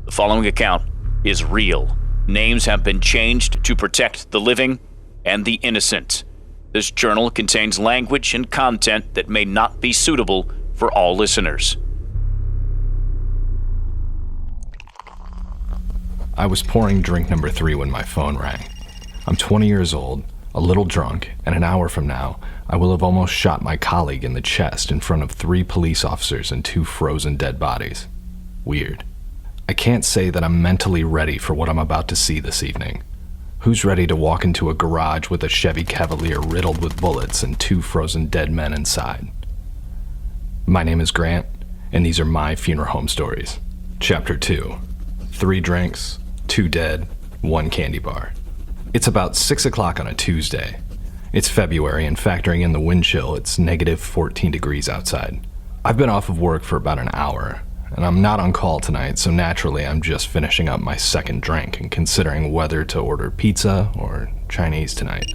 The following account is real. Names have been changed to protect the living and the innocent. This journal contains language and content that may not be suitable for all listeners. I was pouring drink number 3 when my phone rang. I'm 20 years old, a little drunk, and an hour from now, I will have almost shot my colleague in the chest in front of 3 police officers and 2 frozen dead bodies. Weird. I can't say that I'm mentally ready for what I'm about to see this evening. Who's ready to walk into a garage with a Chevy Cavalier riddled with bullets and 2 frozen dead men inside? My name is Grant, and these are my funeral home stories. Chapter 2. 3 drinks, 2 dead, 1 candy bar. It's about 6 o'clock on a Tuesday. It's February, and factoring in the wind chill, it's negative 14 degrees outside. I've been off of work for about an hour, and I'm not on call tonight, so naturally I'm just finishing up my second drink and considering whether to order pizza or Chinese tonight.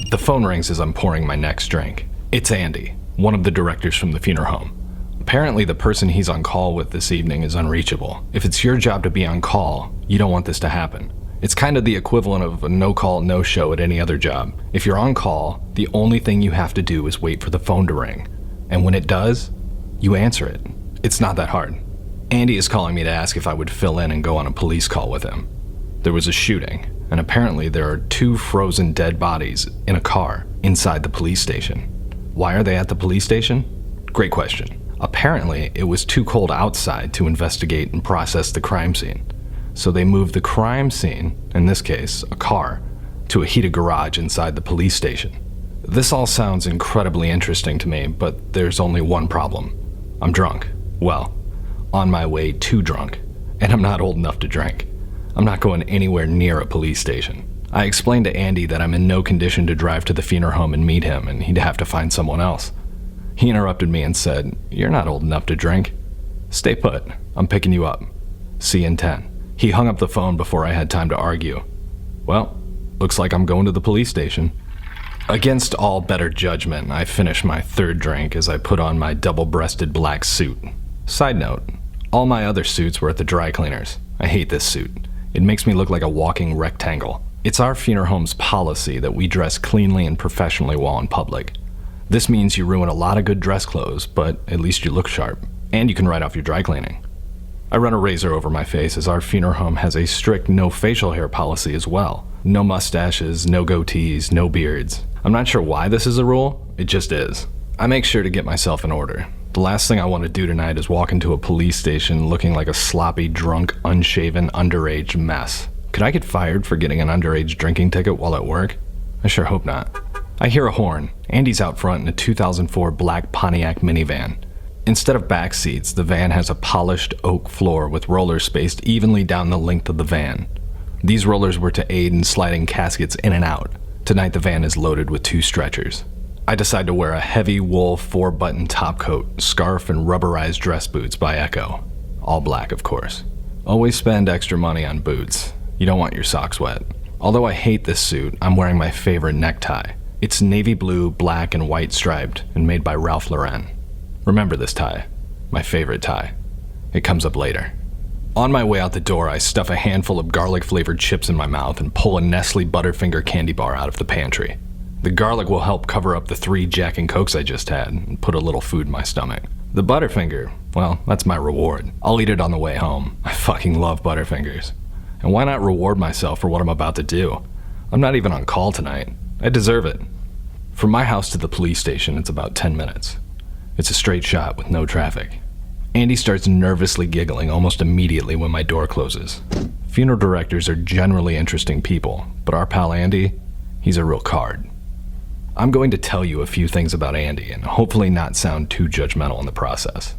The phone rings as I'm pouring my next drink. It's Andy, one of the directors from the funeral home. Apparently the person he's on call with this evening is unreachable. If it's your job to be on call, you don't want this to happen. It's kind of the equivalent of a no-call, no-show at any other job. If you're on call, the only thing you have to do is wait for the phone to ring. And when it does, you answer it. It's not that hard. Andy is calling me to ask if I would fill in and go on a police call with him. There was a shooting, and apparently there are 2 frozen dead bodies in a car inside the police station. Why are they at the police station? Great question. Apparently, it was too cold outside to investigate and process the crime scene. So they moved the crime scene, in this case, a car, to a heated garage inside the police station. This all sounds incredibly interesting to me, but there's only one problem. I'm drunk. Well, on my way to drunk. And I'm not old enough to drink. I'm not going anywhere near a police station. I explained to Andy that I'm in no condition to drive to the funeral home and meet him, and he'd have to find someone else. He interrupted me and said, "You're not old enough to drink. Stay put. I'm picking you up. See you in 10. He hung up the phone before I had time to argue. Well, looks like I'm going to the police station. Against all better judgment, I finished my 3rd drink as I put on my double-breasted black suit. Side note, all my other suits were at the dry cleaners. I hate this suit. It makes me look like a walking rectangle. It's our funeral home's policy that we dress cleanly and professionally while in public. This means you ruin a lot of good dress clothes, but at least you look sharp. And you can write off your dry cleaning. I run a razor over my face as our funeral home has a strict no facial hair policy as well. No mustaches, no goatees, no beards. I'm not sure why this is a rule, it just is. I make sure to get myself in order. The last thing I want to do tonight is walk into a police station looking like a sloppy, drunk, unshaven, underage mess. Could I get fired for getting an underage drinking ticket while at work? I sure hope not. I hear a horn. Andy's out front in a 2004 black Pontiac minivan. Instead of back seats, the van has a polished oak floor with rollers spaced evenly down the length of the van. These rollers were to aid in sliding caskets in and out. Tonight the van is loaded with 2 stretchers. I decide to wear a heavy wool 4-button top coat, scarf, and rubberized dress boots by Echo. All black, of course. Always spend extra money on boots. You don't want your socks wet. Although I hate this suit, I'm wearing my favorite necktie. It's navy blue, black, and white striped, and made by Ralph Lauren. Remember this tie. My favorite tie. It comes up later. On my way out the door, I stuff a handful of garlic-flavored chips in my mouth and pull a Nestle Butterfinger candy bar out of the pantry. The garlic will help cover up the 3 Jack and Cokes I just had and put a little food in my stomach. The Butterfinger, well, that's my reward. I'll eat it on the way home. I fucking love Butterfingers. And why not reward myself for what I'm about to do? I'm not even on call tonight. I deserve it. From my house to the police station, it's about 10 minutes. It's a straight shot with no traffic. Andy starts nervously giggling almost immediately when my door closes. Funeral directors are generally interesting people, but our pal Andy, he's a real card. I'm going to tell you a few things about Andy and hopefully not sound too judgmental in the process.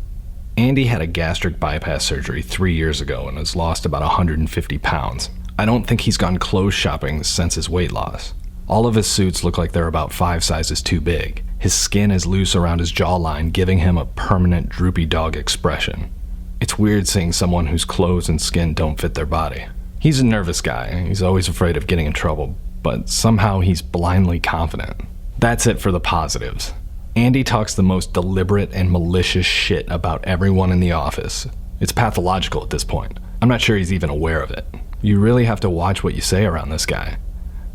Andy had a gastric bypass surgery 3 years ago and has lost about 150 pounds. I don't think he's gone clothes shopping since his weight loss. All of his suits look like they're about 5 sizes too big. His skin is loose around his jawline, giving him a permanent droopy dog expression. It's weird seeing someone whose clothes and skin don't fit their body. He's a nervous guy. He's always afraid of getting in trouble, but somehow he's blindly confident. That's it for the positives. Andy talks the most deliberate and malicious shit about everyone in the office. It's pathological at this point. I'm not sure he's even aware of it. You really have to watch what you say around this guy.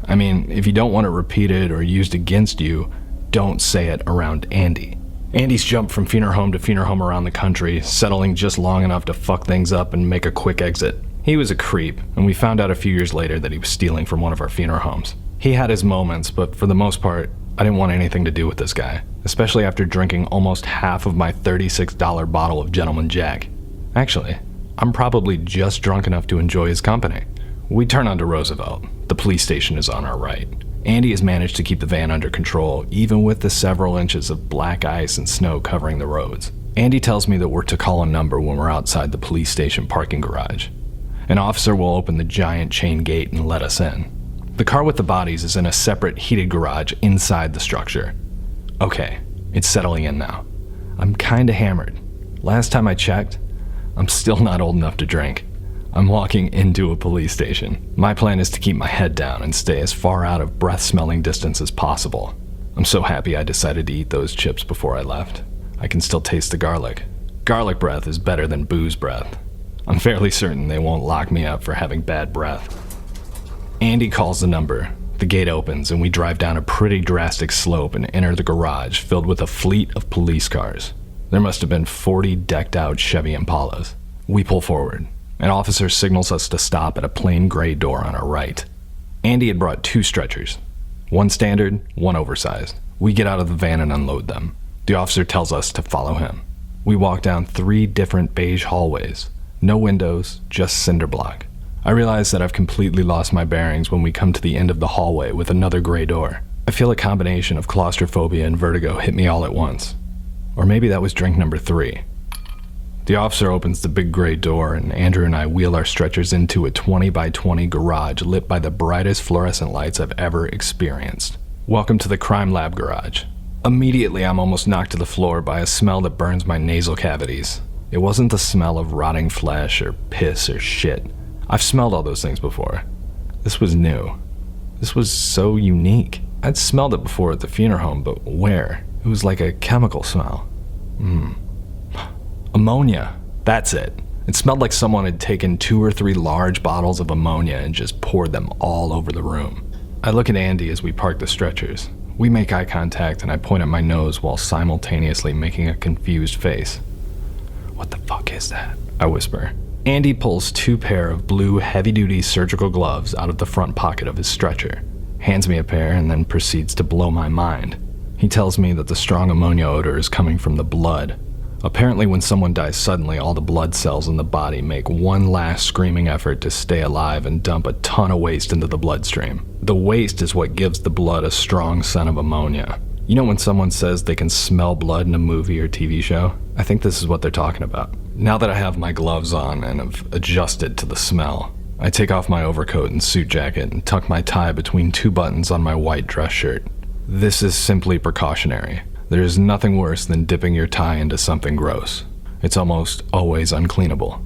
I mean, if you don't want it repeated or used against you, don't say it around Andy. Andy's jumped from funeral home to funeral home around the country, settling just long enough to fuck things up and make a quick exit. He was a creep, and we found out a few years later that he was stealing from one of our funeral homes. He had his moments, but for the most part, I didn't want anything to do with this guy, especially after drinking almost half of my $36 bottle of Gentleman Jack. Actually, I'm probably just drunk enough to enjoy his company. We turn onto Roosevelt. The police station is on our right. Andy has managed to keep the van under control, even with the several inches of black ice and snow covering the roads. Andy tells me that we're to call a number when we're outside the police station parking garage. An officer will open the giant chain gate and let us in. The car with the bodies is in a separate heated garage inside the structure. Okay, it's settling in now. I'm kinda hammered. Last time I checked, I'm still not old enough to drink. I'm walking into a police station. My plan is to keep my head down and stay as far out of breath-smelling distance as possible. I'm so happy I decided to eat those chips before I left. I can still taste the garlic. Garlic breath is better than booze breath. I'm fairly certain they won't lock me up for having bad breath. Andy calls the number. The gate opens and we drive down a pretty drastic slope and enter the garage filled with a fleet of police cars. There must have been 40 decked-out Chevy Impalas. We pull forward. An officer signals us to stop at a plain gray door on our right. Andy had brought 2 stretchers. One standard, one oversized. We get out of the van and unload them. The officer tells us to follow him. We walk down 3 different beige hallways. No windows, just cinder block. I realize that I've completely lost my bearings when we come to the end of the hallway with another gray door. I feel a combination of claustrophobia and vertigo hit me all at once. Or maybe that was drink number 3. The officer opens the big gray door and Andrew and I wheel our stretchers into a 20 by 20 garage lit by the brightest fluorescent lights I've ever experienced. Welcome to the crime lab garage. Immediately I'm almost knocked to the floor by a smell that burns my nasal cavities. It wasn't the smell of rotting flesh or piss or shit. I've smelled all those things before. This was new. This was so unique. I'd smelled it before at the funeral home, but where? It was like a chemical smell. Ammonia. That's it. It smelled like someone had taken 2 or 3 large bottles of ammonia and just poured them all over the room. I look at Andy as we park the stretchers. We make eye contact and I point at my nose while simultaneously making a confused face. "What the fuck is that?" I whisper. Andy pulls 2 pair of blue heavy-duty surgical gloves out of the front pocket of his stretcher, hands me a pair, and then proceeds to blow my mind. He tells me that the strong ammonia odor is coming from the blood. Apparently when someone dies suddenly, all the blood cells in the body make one last screaming effort to stay alive and dump a ton of waste into the bloodstream. The waste is what gives the blood a strong scent of ammonia. You know when someone says they can smell blood in a movie or TV show? I think this is what they're talking about. Now that I have my gloves on and have adjusted to the smell, I take off my overcoat and suit jacket and tuck my tie between 2 buttons on my white dress shirt. This is simply precautionary. There is nothing worse than dipping your tie into something gross. It's almost always uncleanable.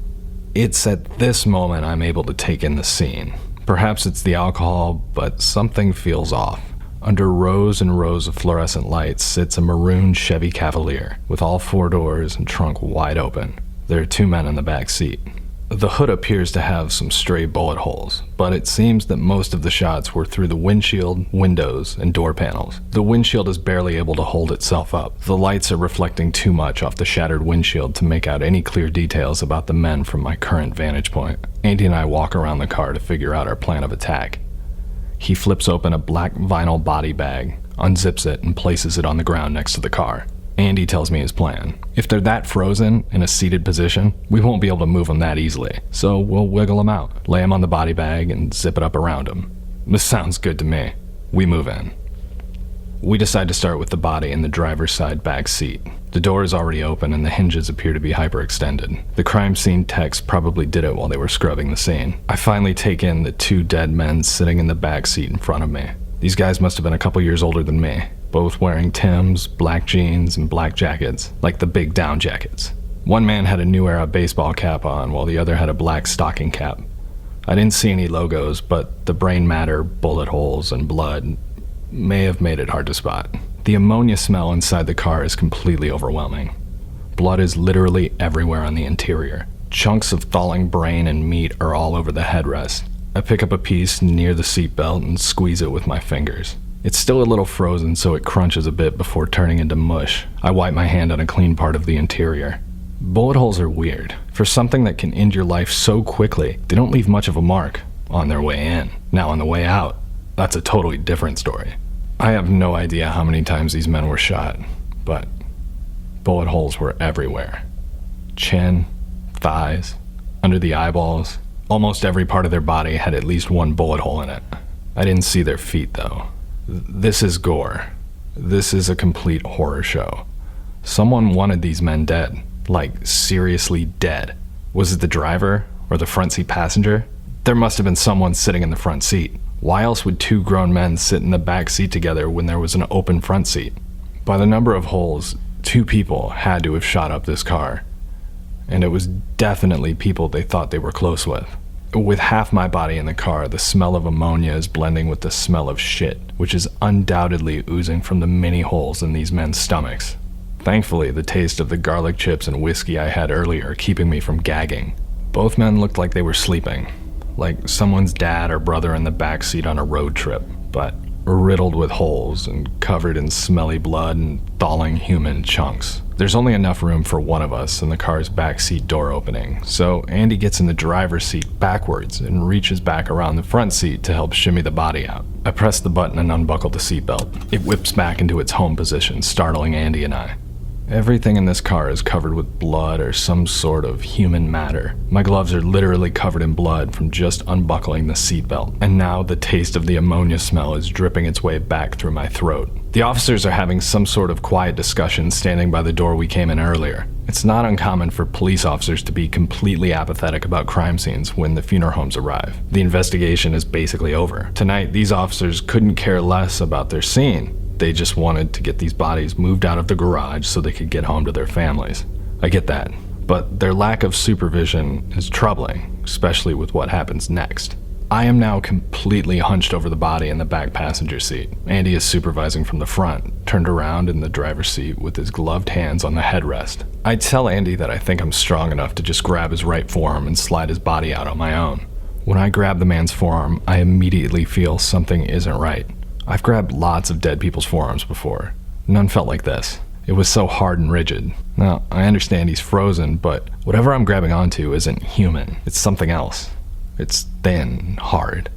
It's at this moment I'm able to take in the scene. Perhaps it's the alcohol, but something feels off. Under rows and rows of fluorescent lights sits a maroon Chevy Cavalier with all 4 doors and trunk wide open. There are 2 men in the back seat. The hood appears to have some stray bullet holes, but it seems that most of the shots were through the windshield, windows, and door panels. The windshield is barely able to hold itself up. The lights are reflecting too much off the shattered windshield to make out any clear details about the men from my current vantage point. Andy and I walk around the car to figure out our plan of attack. He flips open a black vinyl body bag, unzips it, and places it on the ground next to the car. Andy tells me his plan. If they're that frozen in a seated position, we won't be able to move them that easily, so we'll wiggle them out, lay them on the body bag, and zip it up around them. This sounds good to me. We move in. We decide to start with the body in the driver's side back seat. The door is already open and the hinges appear to be hyperextended. The crime scene techs probably did it while they were scrubbing the scene. I finally take in the 2 dead men sitting in the back seat in front of me. These guys must have been a couple years older than me, both wearing Timbs, black jeans, and black jackets, like the big down jackets. One man had a New Era baseball cap on, while the other had a black stocking cap. I didn't see any logos, but the brain matter, bullet holes, and blood may have made it hard to spot. The ammonia smell inside the car is completely overwhelming. Blood is literally everywhere on the interior. Chunks of thawing brain and meat are all over the headrest. I pick up a piece near the seatbelt and squeeze it with my fingers. It's still a little frozen, so it crunches a bit before turning into mush. I wipe my hand on a clean part of the interior. Bullet holes are weird. For something that can end your life so quickly, they don't leave much of a mark on their way in. Now on the way out, that's a totally different story. I have no idea how many times these men were shot, but bullet holes were everywhere. Chin, thighs, under the eyeballs. Almost every part of their body had at least one bullet hole in it. I didn't see their feet, though. This is gore. This is a complete horror show. Someone wanted these men dead. Like, seriously dead. Was it the driver or the front seat passenger? There must have been someone sitting in the front seat. Why else would two grown men sit in the back seat together when there was an open front seat? By the number of holes, two people had to have shot up this car. And it was definitely people they thought they were close with. With half my body in the car, the smell of ammonia is blending with the smell of shit, which is undoubtedly oozing from the many holes in these men's stomachs. Thankfully, the taste of the garlic chips and whiskey I had earlier are keeping me from gagging. Both men looked like they were sleeping, like someone's dad or brother in the back seat on a road trip, but riddled with holes and covered in smelly blood and thawing human chunks. There's only enough room for one of us in the car's back seat door opening, so Andy gets in the driver's seat backwards and reaches back around the front seat to help shimmy the body out. I press the button and unbuckle the seatbelt. It whips back into its home position, startling Andy and I. Everything in this car is covered with blood or some sort of human matter. My gloves are literally covered in blood from just unbuckling the seatbelt, and now the taste of the ammonia smell is dripping its way back through my throat. The officers are having some sort of quiet discussion standing by the door we came in earlier. It's not uncommon for police officers to be completely apathetic about crime scenes when the funeral homes arrive. The investigation is basically over. Tonight, these officers couldn't care less about their scene. They just wanted to get these bodies moved out of the garage so they could get home to their families. I get that, but their lack of supervision is troubling, especially with what happens next. I am now completely hunched over the body in the back passenger seat. Andy is supervising from the front, turned around in the driver's seat with his gloved hands on the headrest. I tell Andy that I think I'm strong enough to just grab his right forearm and slide his body out on my own. When I grab the man's forearm, I immediately feel something isn't right. I've grabbed lots of dead people's forearms before. None felt like this. It was so hard and rigid. Now, I understand he's frozen, but whatever I'm grabbing onto isn't human. It's something else. It's thin, hard,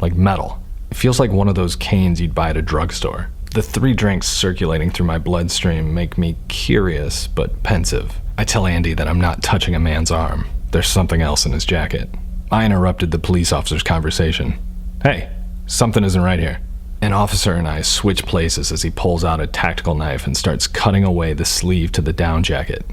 like metal. It feels like one of those canes you'd buy at a drugstore. The 3 drinks circulating through my bloodstream make me curious but pensive. I tell Andy that I'm not touching a man's arm. There's something else in his jacket. I interrupted the police officer's conversation. Hey, something isn't right here. An officer and I switch places as he pulls out a tactical knife and starts cutting away the sleeve to the down jacket.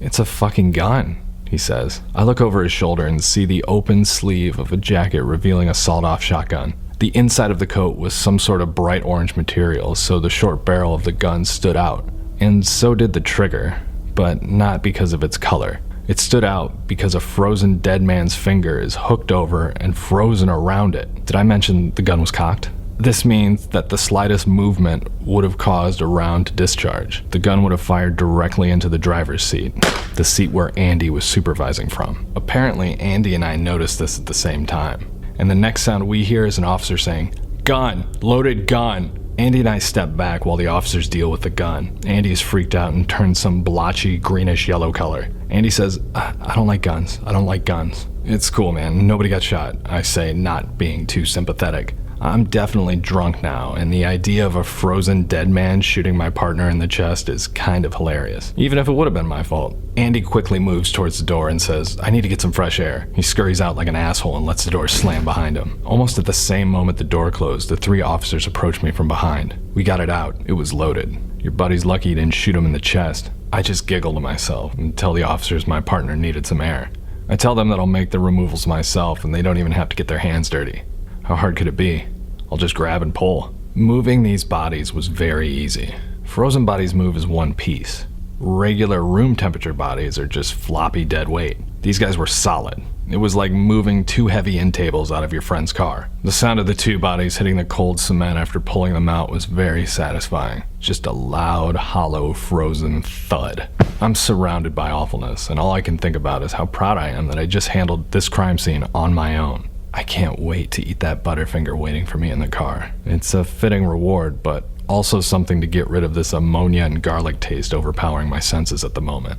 It's a fucking gun, he says. I look over his shoulder and see the open sleeve of a jacket revealing a sawed-off shotgun. The inside of the coat was some sort of bright orange material, so the short barrel of the gun stood out. And so did the trigger, but not because of its color. It stood out because a frozen dead man's finger is hooked over and frozen around it. Did I mention the gun was cocked? This means that the slightest movement would have caused a round to discharge. The gun would have fired directly into the driver's seat, the seat where Andy was supervising from. Apparently, Andy and I noticed this at the same time. And the next sound we hear is an officer saying, "Gun! Loaded gun!" Andy and I step back while the officers deal with the gun. Andy is freaked out and turns some blotchy, greenish-yellow color. Andy says, I don't like guns. I don't like guns. It's cool, man. Nobody got shot, I say, not being too sympathetic. I'm definitely drunk now, and the idea of a frozen dead man shooting my partner in the chest is kind of hilarious, even if it would have been my fault. Andy quickly moves towards the door and says, "I need to get some fresh air." He scurries out like an asshole and lets the door slam behind him. Almost at the same moment the door closed, the 3 officers approached me from behind. We got it out. It was loaded. Your buddy's lucky you didn't shoot him in the chest. I just giggle to myself and tell the officers my partner needed some air. I tell them that I'll make the removals myself and they don't even have to get their hands dirty. How hard could it be? I'll just grab and pull. Moving these bodies was very easy. Frozen bodies move as one piece. Regular room temperature bodies are just floppy dead weight. These guys were solid. It was like moving 2 heavy end tables out of your friend's car. The sound of the 2 bodies hitting the cold cement after pulling them out was very satisfying. Just a loud, hollow, frozen thud. I'm surrounded by awfulness, and all I can think about is how proud I am that I just handled this crime scene on my own. I can't wait to eat that Butterfinger waiting for me in the car. It's a fitting reward, but also something to get rid of this ammonia and garlic taste overpowering my senses at the moment.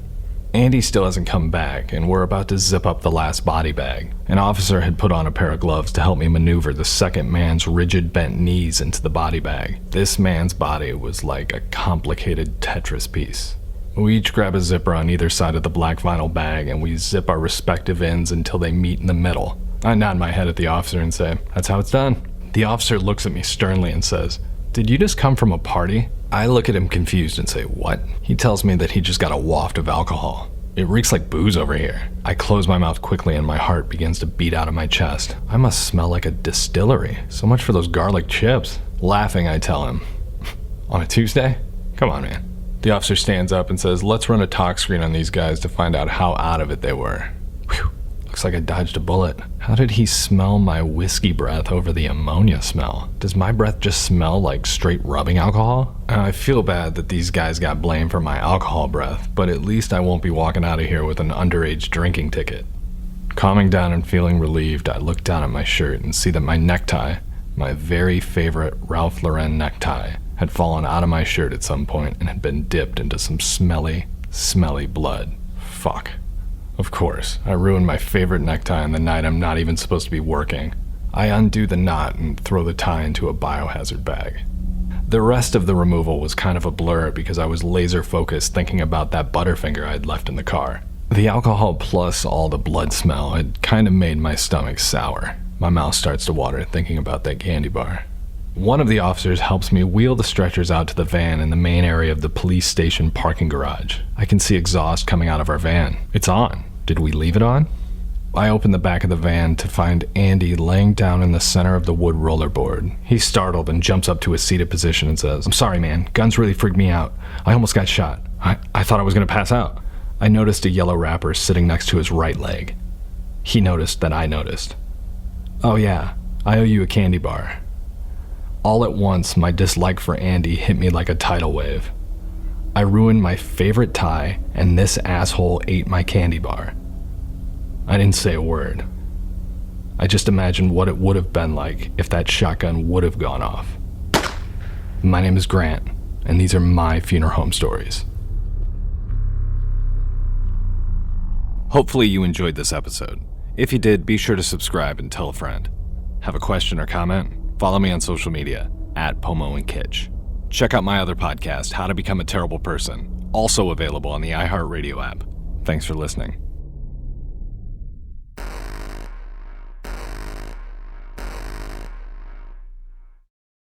Andy still hasn't come back, and we're about to zip up the last body bag. An officer had put on a pair of gloves to help me maneuver the second man's rigid bent knees into the body bag. This man's body was like a complicated Tetris piece. We each grab a zipper on either side of the black vinyl bag, and we zip our respective ends until they meet in the middle. I nod my head at the officer and say, "That's how it's done." The officer looks at me sternly and says, "Did you just come from a party?" I look at him confused and say, "What?" He tells me that he just got a waft of alcohol. It reeks like booze over here. I close my mouth quickly and my heart begins to beat out of my chest. I must smell like a distillery. So much for those garlic chips. Laughing, I tell him, "On a Tuesday? Come on, man." The officer stands up and says, "Let's run a talk screen on these guys to find out how out of it they were." Whew. Looks like I dodged a bullet. How did he smell my whiskey breath over the ammonia smell? Does my breath just smell like straight rubbing alcohol? I feel bad that these guys got blamed for my alcohol breath, but at least I won't be walking out of here with an underage drinking ticket. Calming down and feeling relieved, I look down at my shirt and see that my necktie, my very favorite Ralph Lauren necktie, had fallen out of my shirt at some point and had been dipped into some smelly, smelly blood. Fuck. Of course, I ruined my favorite necktie on the night I'm not even supposed to be working. I undo the knot and throw the tie into a biohazard bag. The rest of the removal was kind of a blur because I was laser focused thinking about that Butterfinger I'd left in the car. The alcohol plus all the blood smell had kind of made my stomach sour. My mouth starts to water thinking about that candy bar. One of the officers helps me wheel the stretchers out to the van in the main area of the police station parking garage. I can see exhaust coming out of our van. It's on. Did we leave it on? I open the back of the van to find Andy laying down in the center of the wood rollerboard. He's startled and jumps up to a seated position and says, "I'm sorry, man. Guns really freaked me out. I almost got shot. I thought I was going to pass out." I noticed a yellow wrapper sitting next to his right leg. He noticed that I noticed. "Oh yeah, I owe you a candy bar." All at once, my dislike for Andy hit me like a tidal wave. I ruined my favorite tie, and this asshole ate my candy bar. I didn't say a word. I just imagined what it would have been like if that shotgun would have gone off. My name is Grant, and these are my funeral home stories. Hopefully you enjoyed this episode. If you did, be sure to subscribe and tell a friend. Have a question or comment? Follow me on social media, @PomoandKitch. Check out my other podcast, How to Become a Terrible Person, also available on the iHeartRadio app. Thanks for listening.